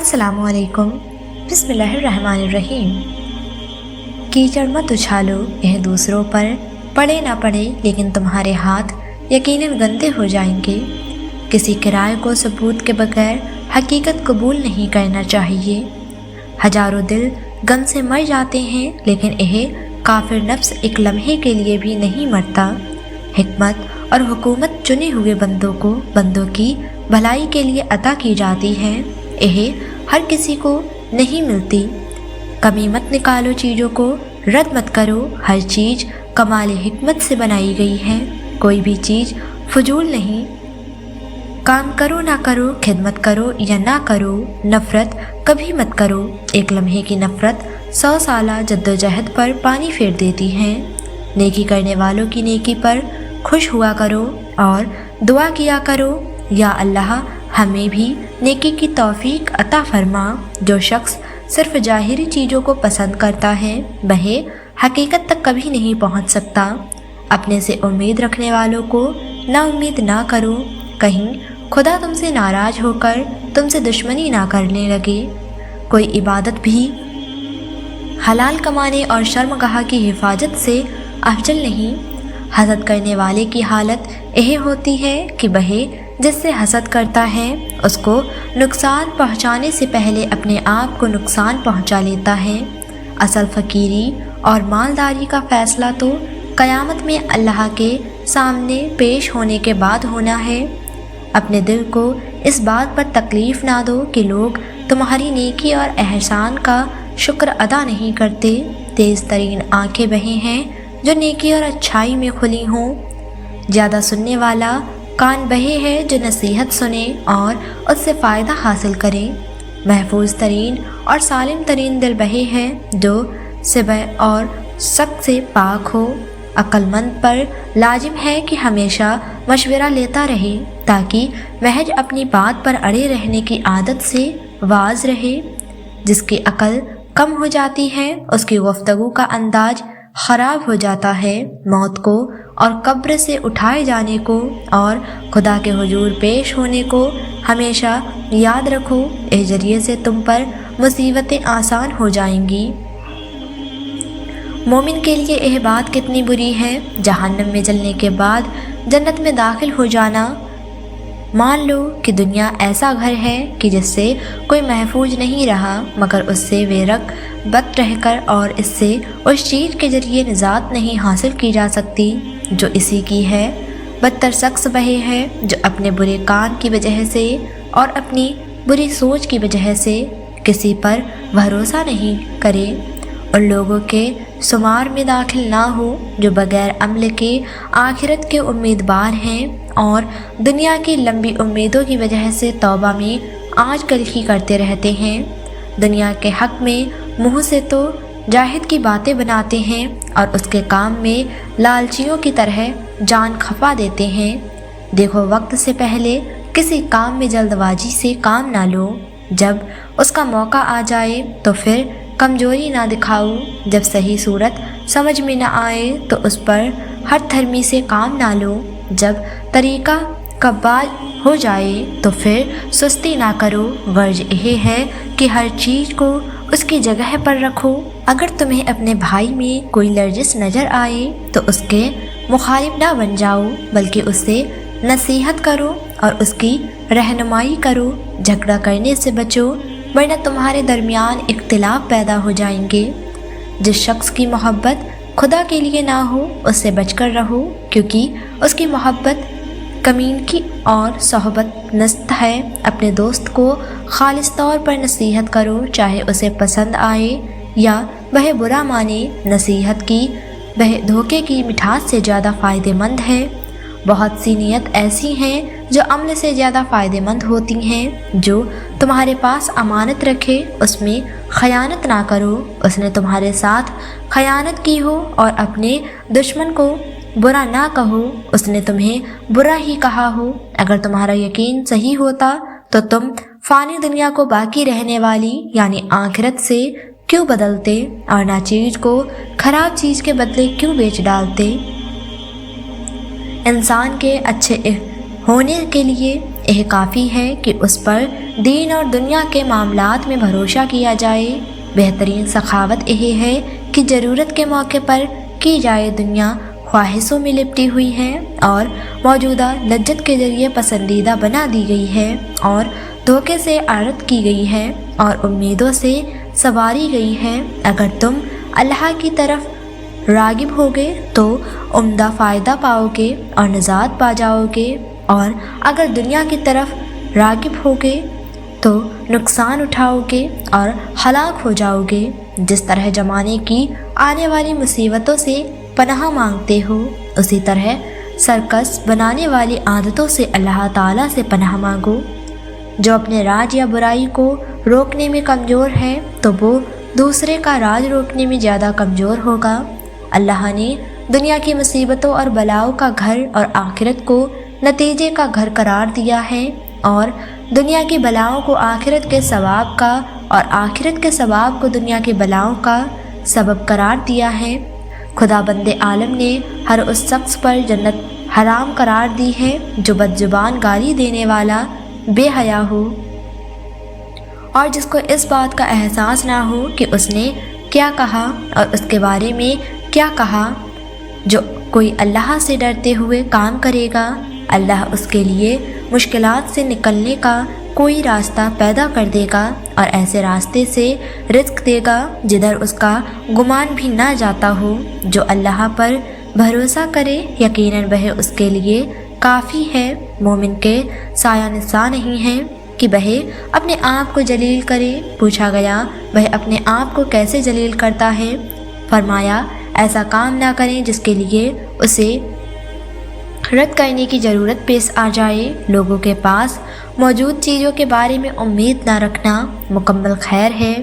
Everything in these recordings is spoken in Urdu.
السلام علیکم۔ بسم اللہ الرحمن الرحیم۔ کیچڑ مت اچھالو یہ دوسروں پر، پڑے نہ پڑے لیکن تمہارے ہاتھ یقیناً گندے ہو جائیں گے۔ کسی کرائے کو ثبوت کے بغیر حقیقت قبول نہیں کرنا چاہیے۔ ہزاروں دل غم سے مر جاتے ہیں لیکن یہ کافر نفس ایک لمحے کے لیے بھی نہیں مرتا۔ حکمت اور حکومت چنے ہوئے بندوں کی بھلائی کے لیے عطا کی جاتی ہے، یہ ہر کسی کو نہیں ملتی۔ کمی مت نکالو چیزوں کو، رد مت کرو، ہر چیز کمال حکمت سے بنائی گئی ہے، کوئی بھی چیز فضول نہیں۔ کام کرو نہ کرو، خدمت کرو یا نہ کرو، نفرت کبھی مت کرو۔ ایک لمحے کی نفرت 100 سالہ جدوجہد پر پانی پھیر دیتی ہے۔ نیکی کرنے والوں کی نیکی پر خوش ہوا کرو اور دعا کیا کرو، یا اللہ ہمیں بھی نیکی کی توفیق عطا فرما۔ جو شخص صرف ظاہری چیزوں کو پسند کرتا ہے وہ حقیقت تک کبھی نہیں پہنچ سکتا۔ اپنے سے امید رکھنے والوں کو نا امید نہ کرو، کہیں خدا تم سے ناراض ہو کر تم سے دشمنی نہ کرنے لگے۔ کوئی عبادت بھی حلال کمانے اور شرمگاہ کی حفاظت سے افضل نہیں۔ حسد کرنے والے کی حالت یہ ہوتی ہے کہ وہ جس سے حسد کرتا ہے اس کو نقصان پہنچانے سے پہلے اپنے آپ کو نقصان پہنچا لیتا ہے۔ اصل فقیری اور مالداری کا فیصلہ تو قیامت میں اللہ کے سامنے پیش ہونے کے بعد ہونا ہے۔ اپنے دل کو اس بات پر تکلیف نہ دو کہ لوگ تمہاری نیکی اور احسان کا شکر ادا نہیں کرتے۔ تیز ترین آنکھیں وہی ہیں جو نیکی اور اچھائی میں کھلی ہوں۔ زیادہ سننے والا کان وہی ہے جو نصیحت سنے اور اس سے فائدہ حاصل کرے۔ محفوظ ترین اور سالم ترین دل وہی ہے جو سبع اور شک سے پاک ہو۔ عقل مند پر لازم ہے کہ ہمیشہ مشورہ لیتا رہے تاکہ محض اپنی بات پر اڑے رہنے کی عادت سے واز رہے۔ جس کی عقل کم ہو جاتی ہے اس کی گفتگو کا انداز خراب ہو جاتا ہے۔ موت کو اور قبر سے اٹھائے جانے کو اور خدا کے حضور پیش ہونے کو ہمیشہ یاد رکھو، اس ذریعے سے تم پر مصیبتیں آسان ہو جائیں گی۔ مومن کے لیے یہ بات کتنی بری ہے، جہنم میں جلنے کے بعد جنت میں داخل ہو جانا۔ مان لو کہ دنیا ایسا گھر ہے کہ جس سے کوئی محفوظ نہیں رہا مگر اس سے بے رغبت رہ کر، اور اس سے اس چیز کے ذریعے نجات نہیں حاصل کی جا سکتی جو اسی کی ہے۔ بدتر شخص وہی ہے جو اپنے برے کام کی وجہ سے اور اپنی بری سوچ کی وجہ سے کسی پر بھروسہ نہیں کرے۔ ان لوگوں کے شمار میں داخل نہ ہو جو بغیر عمل کے آخرت کے امیدوار ہیں اور دنیا کی لمبی امیدوں کی وجہ سے توبہ میں آج کل ہی کرتے رہتے ہیں۔ دنیا کے حق میں منہ سے تو جاہد کی باتیں بناتے ہیں اور اس کے کام میں لالچیوں کی طرح جان کھپا دیتے ہیں۔ دیکھو وقت سے پہلے کسی کام میں جلد بازی سے کام نہ لو، جب اس کا موقع آ جائے تو پھر کمزوری نہ دکھاؤ۔ جب صحیح صورت سمجھ میں نہ آئے تو اس پر ہر تھرمی سے کام نہ لو۔ جب طریقہ قبال ہو جائے تو پھر سستی نہ کرو۔ غرض یہ ہے کہ ہر چیز کو اس کی جگہ پر رکھو۔ اگر تمہیں اپنے بھائی میں کوئی لرزش نظر آئے تو اس کے مخالف نہ بن جاؤ بلکہ اس سے نصیحت کرو اور اس کی رہنمائی کرو۔ جھگڑا کرنے سے بچو ورنہ تمہارے درمیان اختلاف پیدا ہو جائیں گے۔ جس شخص کی محبت خدا کے لیے نہ ہو اس سے بچ کر رہو، کیونکہ اس کی محبت کمین کی اور صحبت نست ہے۔ اپنے دوست کو خالص طور پر نصیحت کرو، چاہے اسے پسند آئے یا وہ برا مانے۔ نصیحت کی وہ دھوکے کی مٹھاس سے زیادہ فائدہ مند ہے۔ بہت سی نیت ایسی ہیں جو عمل سے زیادہ فائدہ مند ہوتی ہیں۔ جو تمہارے پاس امانت رکھے اس میں خیانت نہ کرو۔ اس نے تمہارے ساتھ خیانت کی ہو اور اپنے دشمن کو برا نہ کہو، اس نے تمہیں برا ہی کہا ہو۔ اگر تمہارا یقین صحیح ہوتا تو تم فانی دنیا کو باقی رہنے والی یعنی آخرت سے کیوں بدلتے اور ناچیز کو خراب چیز کے بدلے کیوں بیچ ڈالتے؟ انسان کے اچھے ہونے کے لیے یہ کافی ہے کہ اس پر دین اور دنیا کے معاملات میں بھروسہ کیا جائے۔ بہترین سخاوت یہ ہے کہ ضرورت کے موقع پر کی جائے۔ دنیا خواہشوں میں لپٹی ہوئی ہے اور موجودہ لذت کے ذریعے پسندیدہ بنا دی گئی ہے اور دھوکے سے عارت کی گئی ہے اور امیدوں سے سنواری گئی ہے۔ اگر تم اللہ کی طرف راغب ہوگے تو عمدہ فائدہ پاؤ گے اور نجات پا جاؤ گے، اور اگر دنیا کی طرف راغب ہوگے تو نقصان اٹھاؤ گے اور ہلاک ہو جاؤ گے۔ جس طرح زمانے کی آنے والی مصیبتوں سے پناہ مانگتے ہو، اسی طرح سرکس بنانے والی عادتوں سے اللہ تعالیٰ سے پناہ مانگو۔ جو اپنے راج یا برائی کو روکنے میں کمزور ہے تو وہ دوسرے کا راج روکنے میں زیادہ کمزور ہوگا۔ اللہ نے دنیا کی مصیبتوں اور بلاؤں کا گھر اور آخرت کو نتیجے کا گھر قرار دیا ہے، اور دنیا کی بلاؤں کو آخرت کے ثواب کا اور آخرت کے ثواب کو دنیا کی بلاؤں کا سبب قرار دیا ہے۔ خدا بند عالم نے ہر اس شخص پر جنت حرام قرار دی ہے جو بد زبان گالی دینے والا، بے حیا ہو، اور جس کو اس بات کا احساس نہ ہو کہ اس نے کیا کہا اور اس کے بارے میں کیا کہا۔ جو کوئی اللہ سے ڈرتے ہوئے کام کرے گا، اللہ اس کے لیے مشکلات سے نکلنے کا کوئی راستہ پیدا کر دے گا اور ایسے راستے سے رزق دے گا جدھر اس کا گمان بھی نہ جاتا ہو۔ جو اللہ پر بھروسہ کرے یقیناً وہ اس کے لیے کافی ہے۔ مومن کے سایہ نسا نہیں ہے کہ وہ اپنے آپ کو جلیل کرے۔ پوچھا گیا وہ اپنے آپ کو کیسے جلیل کرتا ہے؟ فرمایا ایسا کام نہ کریں جس کے لیے اسے رد کرنے کی ضرورت پیش آ جائے۔ لوگوں کے پاس موجود چیزوں کے بارے میں امید نہ رکھنا مکمل خیر ہے۔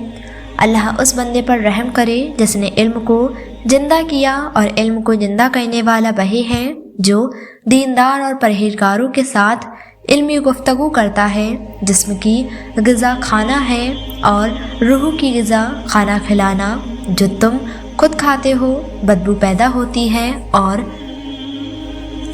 اللہ اس بندے پر رحم کرے جس نے علم کو زندہ کیا، اور علم کو زندہ کرنے والا وہی ہے جو دیندار اور پرہیزگاروں کے ساتھ علمی گفتگو کرتا ہے۔ جسم کی غذا کھانا ہے اور روح کی غذا کھانا کھلانا۔ جو تم خود کھاتے ہو بدبو پیدا ہوتی ہے، اور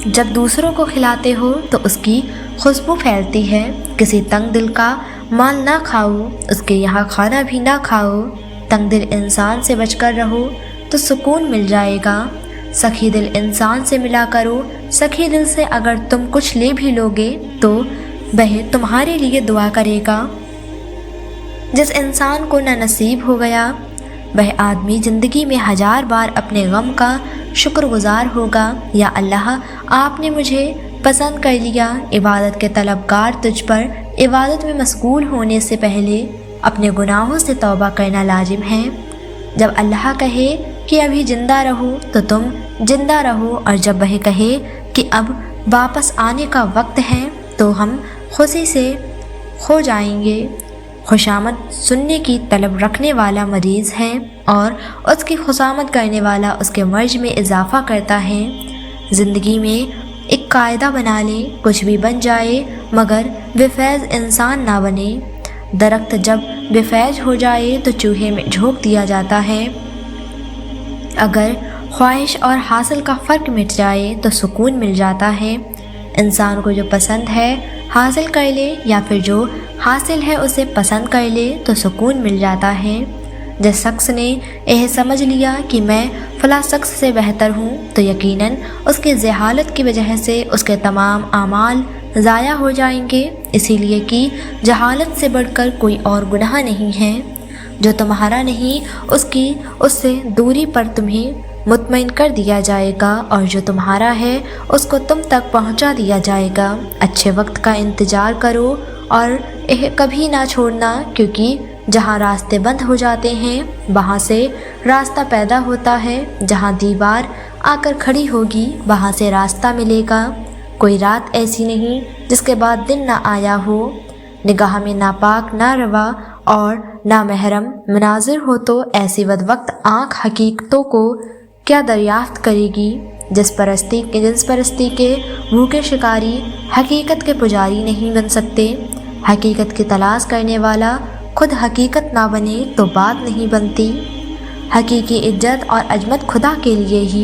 جب دوسروں کو کھلاتے ہو تو اس کی خوشبو پھیلتی ہے۔ کسی تنگ دل کا مال نہ کھاؤ، اس کے یہاں کھانا بھی نہ کھاؤ۔ تنگ دل انسان سے بچ کر رہو تو سکون مل جائے گا۔ سخی دل انسان سے ملا کرو، سخی دل سے اگر تم کچھ لے بھی لوگے تو وہ تمہارے لیے دعا کرے گا۔ جس انسان کو نہ نصیب ہو گیا وہ آدمی زندگی میں 1000 بار اپنے غم کا شکر گزار ہوگا۔ یا اللہ آپ نے مجھے پسند کر لیا۔ عبادت کے طلبگار تجھ پر عبادت میں مشغول ہونے سے پہلے اپنے گناہوں سے توبہ کرنا لازم ہے۔ جب اللہ کہے کہ ابھی زندہ رہو تو تم زندہ رہو، اور جب وہ کہے کہ اب واپس آنے کا وقت ہے تو ہم خوشی سے کھو جائیں گے۔ خوشامد سننے کی طلب رکھنے والا مریض ہے، اور اس کی خوشامد کرنے والا اس کے مرض میں اضافہ کرتا ہے۔ زندگی میں ایک قاعدہ بنا لے، کچھ بھی بن جائے مگر بے فیض انسان نہ بنے۔ درخت جب بے فیض ہو جائے تو چوہے میں جھونک دیا جاتا ہے۔ اگر خواہش اور حاصل کا فرق مٹ جائے تو سکون مل جاتا ہے۔ انسان کو جو پسند ہے حاصل کر لے، یا پھر جو حاصل ہے اسے پسند کر لے تو سکون مل جاتا ہے۔ جس شخص نے یہ سمجھ لیا کہ میں فلاں شخص سے بہتر ہوں تو یقیناً اس کی جہالت کی وجہ سے اس کے تمام اعمال ضائع ہو جائیں گے، اسی لیے کہ جہالت سے بڑھ کر کوئی اور گناہ نہیں ہے۔ جو تمہارا نہیں اس سے دوری پر تمہیں مطمئن کر دیا جائے گا، اور جو تمہارا ہے اس کو تم تک پہنچا دیا جائے گا۔ اچھے وقت کا انتظار کرو اور یہ کبھی نہ چھوڑنا، کیونکہ جہاں راستے بند ہو جاتے ہیں وہاں سے راستہ پیدا ہوتا ہے، جہاں دیوار آ کر کھڑی ہوگی وہاں سے راستہ ملے گا۔ کوئی رات ایسی نہیں جس کے بعد دن نہ آیا ہو۔ نگاہ میں ناپاک، ناروا اور نامحرم مناظر ہو تو ایسی ود وقت آنکھ حقیقتوں کو کیا دریافت کرے گی؟ جنس پرستی کے بھوکے شکاری حقیقت کے پجاری نہیں بن سکتے۔ حقیقت کی تلاش کرنے والا خود حقیقت نہ بنے تو بات نہیں بنتی۔ حقیقی عزت اور عظمت خدا کے لیے ہی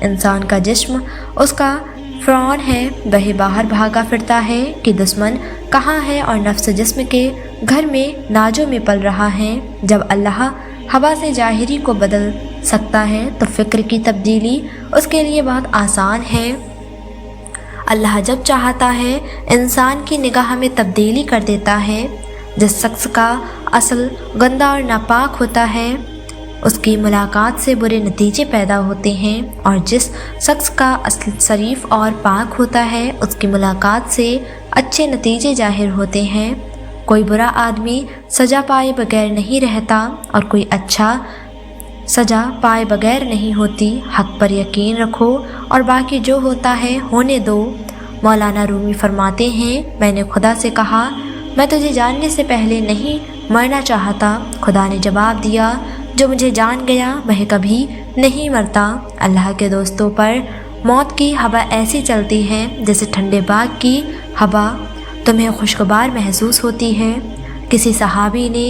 انسان کا جسم اس کا فرعون ہے، وہی باہر بھاگا پھرتا ہے کہ دشمن کہاں ہے، اور نفس جسم کے گھر میں ناجوں میں پل رہا ہے۔ جب اللہ ہوا سے ظاہری کو بدل سکتا ہے تو فکر کی تبدیلی اس کے لیے بہت آسان ہے۔ اللہ جب چاہتا ہے انسان کی نگاہ میں تبدیلی کر دیتا ہے۔ جس شخص کا اصل گندا اور ناپاک ہوتا ہے اس کی ملاقات سے برے نتیجے پیدا ہوتے ہیں، اور جس شخص کا اصل شریف اور پاک ہوتا ہے اس کی ملاقات سے اچھے نتیجے ظاہر ہوتے ہیں۔ کوئی برا آدمی سزا پائے بغیر نہیں رہتا اور کوئی اچھا سزا پائے بغیر نہیں ہوتی۔ حق پر یقین رکھو اور باقی جو ہوتا ہے ہونے دو۔ مولانا رومی فرماتے ہیں، میں نے خدا سے کہا میں تجھے جاننے سے پہلے نہیں مرنا چاہتا۔ خدا نے جواب دیا، جو مجھے جان گیا وہ کبھی نہیں مرتا۔ اللہ کے دوستوں پر موت کی ہوا ایسی چلتی ہے جیسے ٹھنڈے باغ کی ہوا تمہیں خوشگوار محسوس ہوتی ہے۔ کسی صحابی نے